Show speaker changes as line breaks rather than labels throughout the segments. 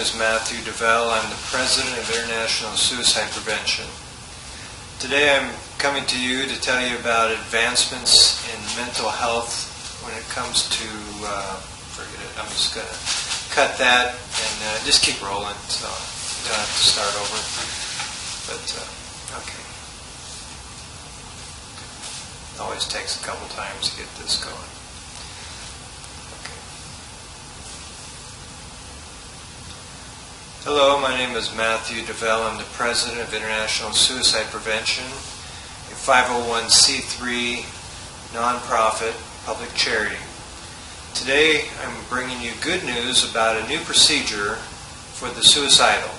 is Matthew DeVell. I'm the President of International Suicide Prevention. Today I'm coming to you to tell you about advancements in mental health when it comes to, forget it, I'm just going to cut that and just keep rolling, so you don't have to start over. But, okay. Always takes a couple times to get this going. Hello, my name is Matthew DeVell. I'm the President of International Suicide Prevention, a 501c3 nonprofit public charity. Today I'm bringing you good news about a new procedure for the suicidal.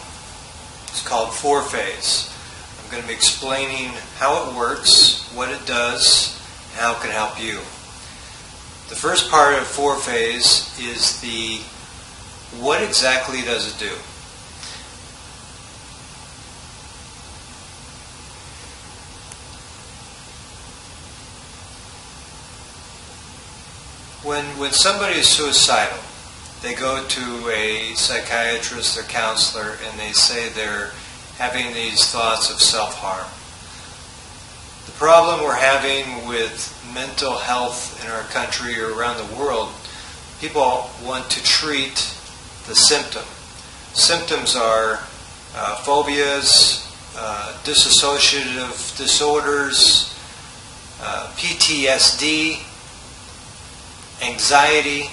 It's called 4-phase. I'm going to be explaining how it works, what it does, and how it can help you. The first part of 4-phase is the what exactly does it do? When somebody is suicidal, they go to a psychiatrist or counselor and they say they're having these thoughts of self-harm. The problem we're having with mental health in our country or around the world, people want to treat the symptom. Symptoms are phobias, dissociative disorders, PTSD, anxiety,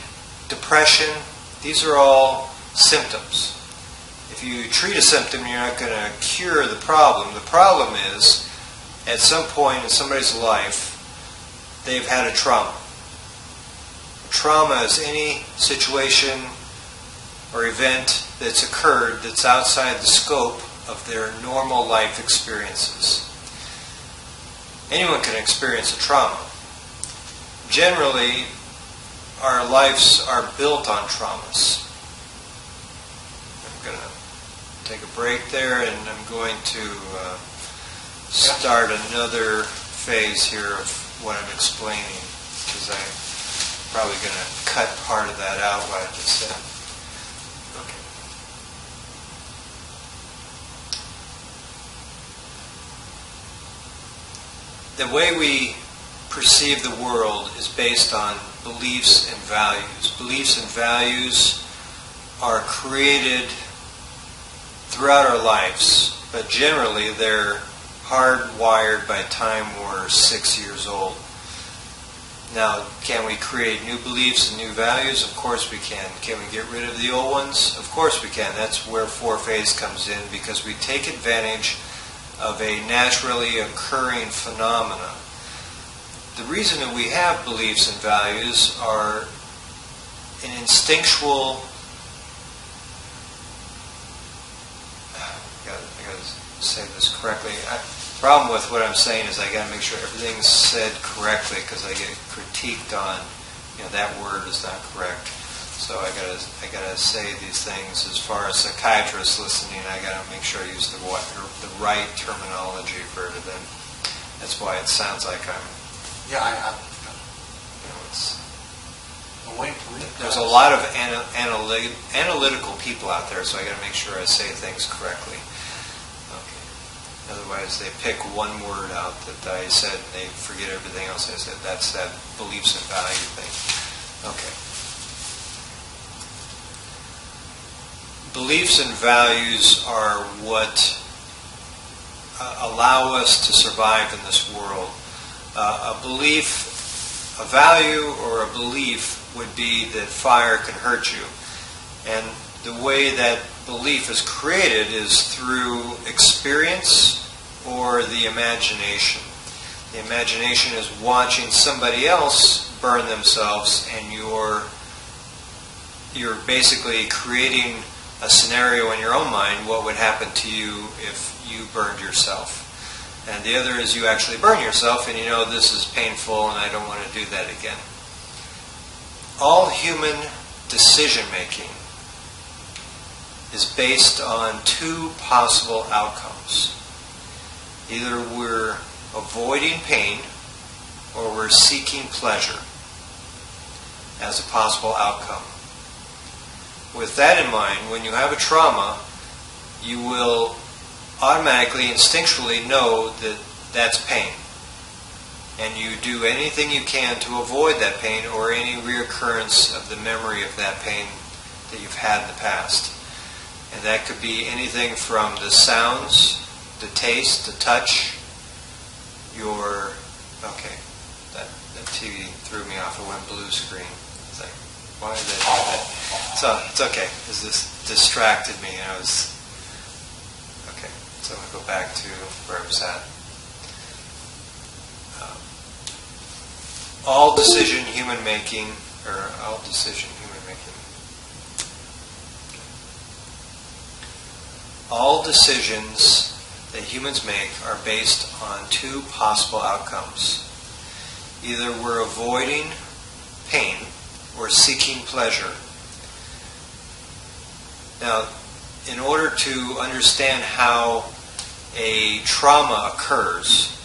depression. These are all symptoms. If you treat a symptom, you're not going to cure the problem. The problem is, at some point in somebody's life, they've had a trauma. Trauma is any situation or event that's occurred that's outside the scope of their normal life experiences. Anyone can experience a trauma. Generally, our lives are built on traumas. I'm going to take a break there and I'm going to start another phase here of what I'm explaining, because I'm probably going to cut part of that out, what I just said. Okay. The way we perceive the world is based on beliefs and values. Beliefs and values are created throughout our lives, but generally they're hardwired by the time we're 6 years old. Now, can we create new beliefs and new values? Of course we can. Can we get rid of the old ones? Of course we can. That's where 4-phase comes in, because we take advantage of a naturally occurring phenomena. The reason that we have beliefs and values are an instinctual, I got to say this correctly. The problem with what I'm saying is I got to make sure everything's said correctly, because I get critiqued on, that word is not correct. So I got to say these things. As far as psychiatrists listening, I got to make sure I use the right terminology for it. Then that's why it sounds like I'm.
Yeah,
there's a lot of analytical people out there, so I got to make sure I say things correctly. Okay. Otherwise, they pick one word out that I said, and they forget everything else I said. That's that beliefs and value thing. Okay. Beliefs and values are what allow us to survive in this world. A belief, a value or a belief would be that fire can hurt you. And the way that belief is created is through experience or the imagination. The imagination is watching somebody else burn themselves, and you're basically creating a scenario in your own mind, what would happen to you if you burned yourself. And the other is you actually burn yourself and you know this is painful and I don't want to do that again. All human decision making is based on two possible outcomes. Either we're avoiding pain or we're seeking pleasure as a possible outcome. with that in mind, when you have a trauma, you will automatically, instinctually know that that's pain. And you do anything you can to avoid that pain or any reoccurrence of the memory of that pain that you've had in the past. And that could be anything from the sounds, the taste, the touch, okay, that TV threw me off. It went blue screen. It's like, why did that do that? So, it's okay. This distracted me. Okay, so I'll go back to where I was at. All decision human making. All decisions that humans make are based on two possible outcomes. Either we're avoiding pain or seeking pleasure. Now, in order to understand how a trauma occurs,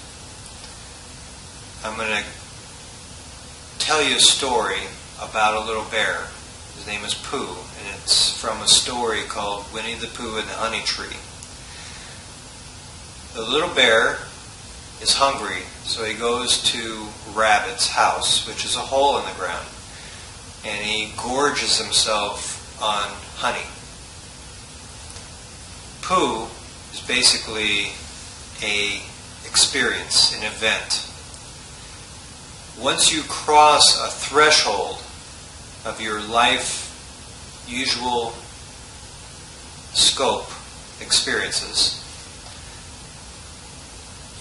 I'm going to tell you a story about a little bear. His name is Pooh, and it's from a story called Winnie the Pooh and the Honey Tree. The little bear is hungry, so he goes to Rabbit's house, which is a hole in the ground, and he gorges himself on honey. Pooh is basically an experience, an event. Once you cross a threshold of your life usual scope experiences,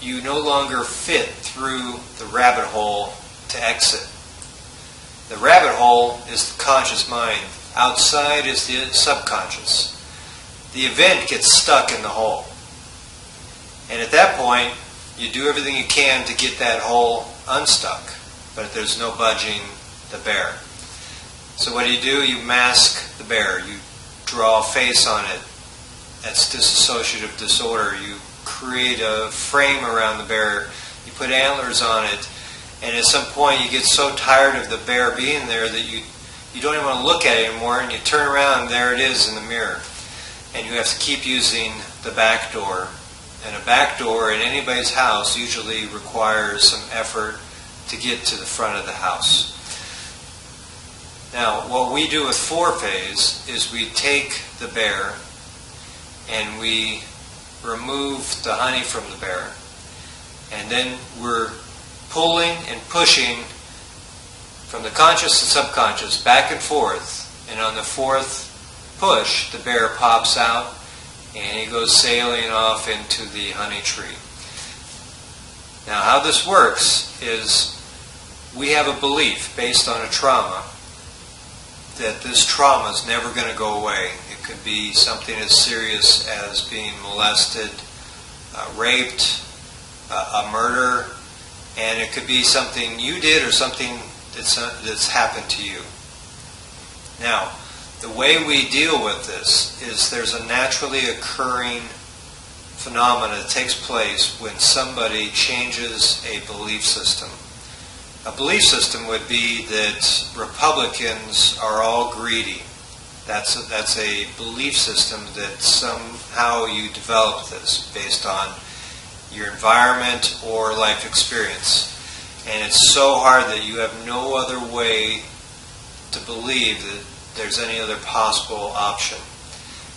you no longer fit through the rabbit hole to exit. The rabbit hole is the conscious mind. Outside is the subconscious. The event gets stuck in the hole. And at that point, you do everything you can to get that hole unstuck. But there's no budging the bear. So what do? You mask the bear. You draw a face on it. That's dissociative disorder. You create a frame around the bear. You put antlers on it. And at some point you get so tired of the bear being there that you don't even want to look at it anymore, and you turn around and there it is in the mirror. And you have to keep using the back door. And a back door in anybody's house usually requires some effort to get to the front of the house. Now, what we do with four-phase is we take the bear and we remove the honey from the bear, and then we're pulling and pushing from the conscious and subconscious back and forth, and on the fourth push, the bear pops out and he goes sailing off into the honey tree. Now, how this works is we have a belief based on a trauma that this trauma is never going to go away. It could be something as serious as being molested, raped, a murder, and it could be something you did or something that's happened to you. Now, the way we deal with this is there's a naturally occurring phenomena that takes place when somebody changes a belief system. A belief system would be that Republicans are all greedy. That's a belief system that somehow you develop this based on your environment or life experience. And it's so hard that you have no other way to believe that there's any other possible option.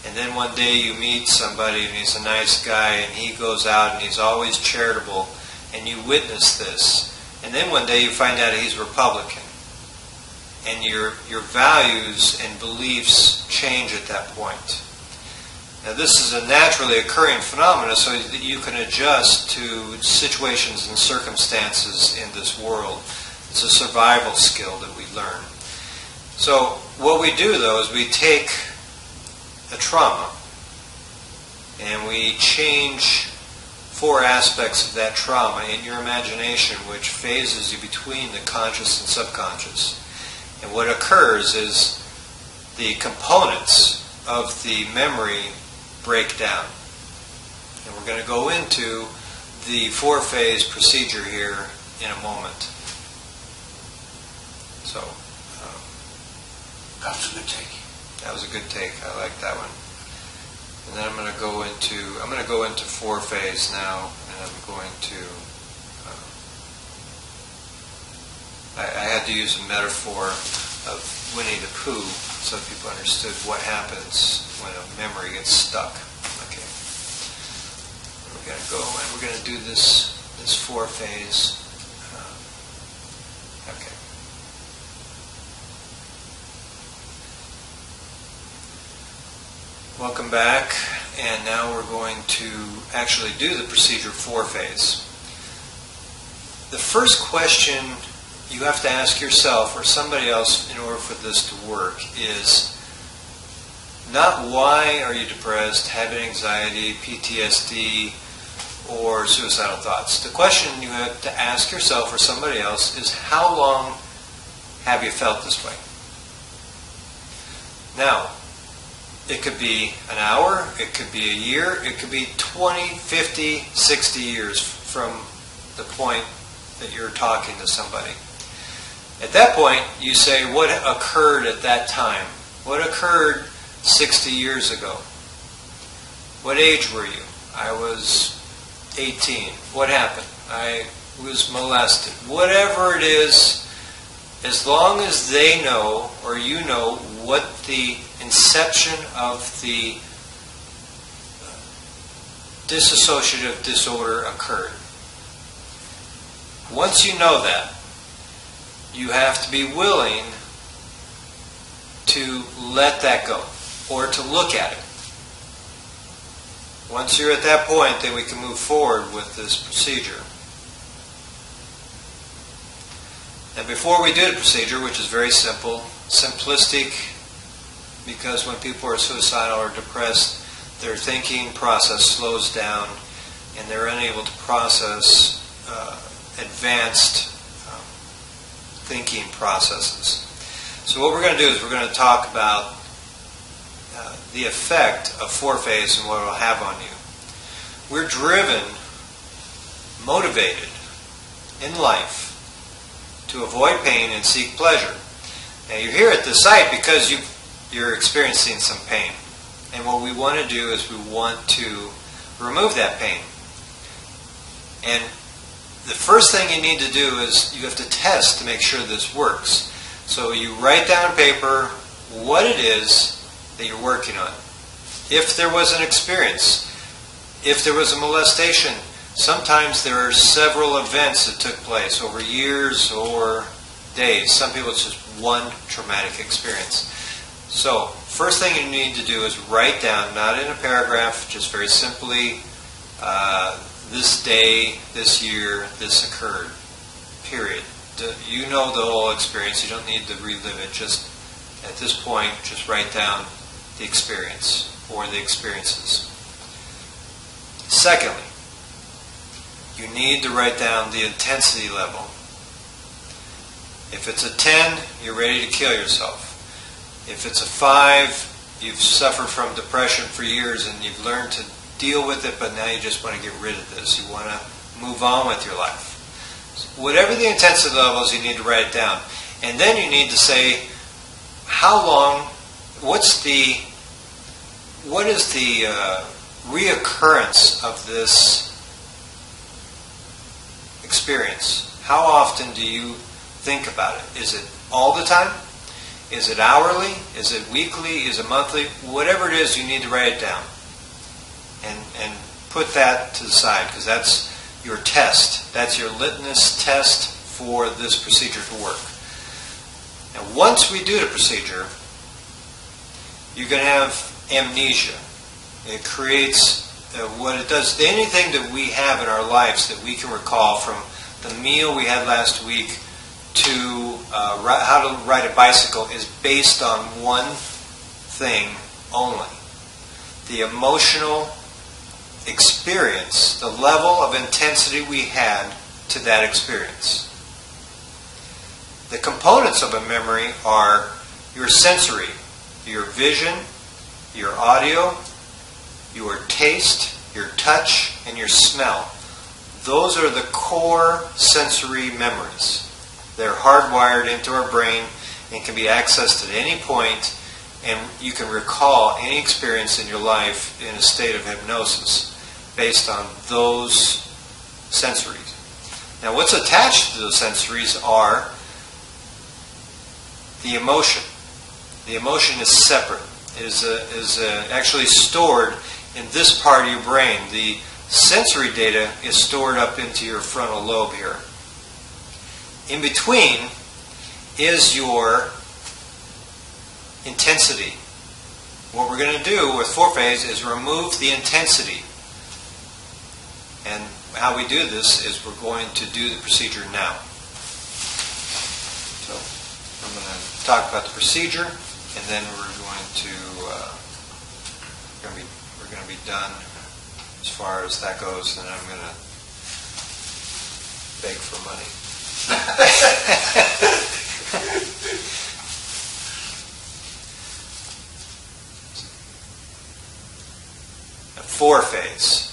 And then one day you meet somebody and he's a nice guy and he goes out and he's always charitable, and you witness this. And then one day you find out he's Republican. And your values and beliefs change at that point. Now, this is a naturally occurring phenomenon so that you can adjust to situations and circumstances in this world. It's a survival skill that we learn. So what we do, though, is we take a trauma and we change four aspects of that trauma in your imagination, which phases you between the conscious and subconscious. And what occurs is the components of the memory break down. And we're going to go into the four-phase procedure here in a moment. So,
how long does it take?
That was a good take. I like that one. And then I'm going to go into four-phase now, and I'm going to. I had to use a metaphor of Winnie the Pooh so people understood what happens when a memory gets stuck. Okay. We're going to go and we're going to do this four-phase. Okay. Welcome back, and now we're going to actually do the procedure four-phase. The first question you have to ask yourself or somebody else in order for this to work is not why are you depressed, having anxiety, PTSD, or suicidal thoughts. The question you have to ask yourself or somebody else is how long have you felt this way? Now, it could be an hour, it could be a year, it could be 20, 50, 60 years from the point that you're talking to somebody. At that point, you say, what occurred at that time? What occurred 60 years ago? What age were you? I was 18. What happened? I was molested. Whatever it is, as long as they know or you know what the inception of the dissociative disorder occurred. Once you know that, you have to be willing to let that go or to look at it. Once you're at that point, then we can move forward with this procedure. And before we do the procedure, which is very simple, simplistic, because when people are suicidal or depressed, their thinking process slows down and they're unable to process advanced thinking processes. So what we're going to do is we're going to talk about the effect of four-phase and what it will have on you. We're driven, motivated in life to avoid pain and seek pleasure. Now you're here at the site because you're experiencing some pain. And what we want to do is we want to remove that pain. And the first thing you need to do is you have to test to make sure this works. So you write down on paper what it is that you're working on. If there was an experience, if there was a molestation, sometimes there are several events that took place over years or days. Some people it's just one traumatic experience. So first thing you need to do is write down, not in a paragraph, just very simply, this day, this year, this occurred, period. You know the whole experience. You don't need to relive it. Just at this point, just write down the experience or the experiences. Secondly, you need to write down the intensity level. If it's a 10, you're ready to kill yourself. If it's a 5, you've suffered from depression for years and you've learned to deal with it, but now you just want to get rid of this. You want to move on with your life. So whatever the intensity levels, you need to write it down. And then you need to say, how long, what is the reoccurrence of this experience? How often do you think about it? Is it all the time? Is it hourly? Is it weekly? Is it monthly? Whatever it is, you need to write it down. And put that to the side, because that's your test. That's your litmus test for this procedure to work. Now, once we do the procedure, you're going to have amnesia. It creates what it does. Anything that we have in our lives that we can recall, from the meal we had last week to how to ride a bicycle, is based on one thing only: the emotional experience, the level of intensity we had to that experience. The components of a memory are your sensory, your vision, your audio, your taste, your touch, and your smell. Those are the core sensory memories. They're hardwired into our brain and can be accessed at any point and you can recall any experience in your life in a state of hypnosis based on those sensories. Now, what's attached to those sensories are the emotion. The emotion is separate. It is actually stored in this part of your brain. The sensory data is stored up into your frontal lobe here. In between is your intensity. What we're going to do with four-phase is remove the intensity. And how we do this is we're going to do the procedure now. So I'm going to talk about the procedure, and then we're going to be done as far as that goes, and I'm going to beg for money. Four-phase.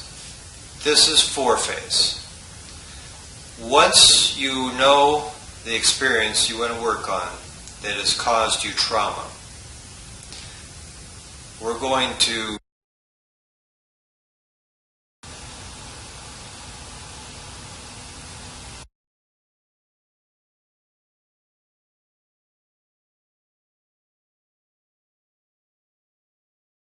This is four-phase. Once you know the experience you want to work on that has caused you trauma, we're going to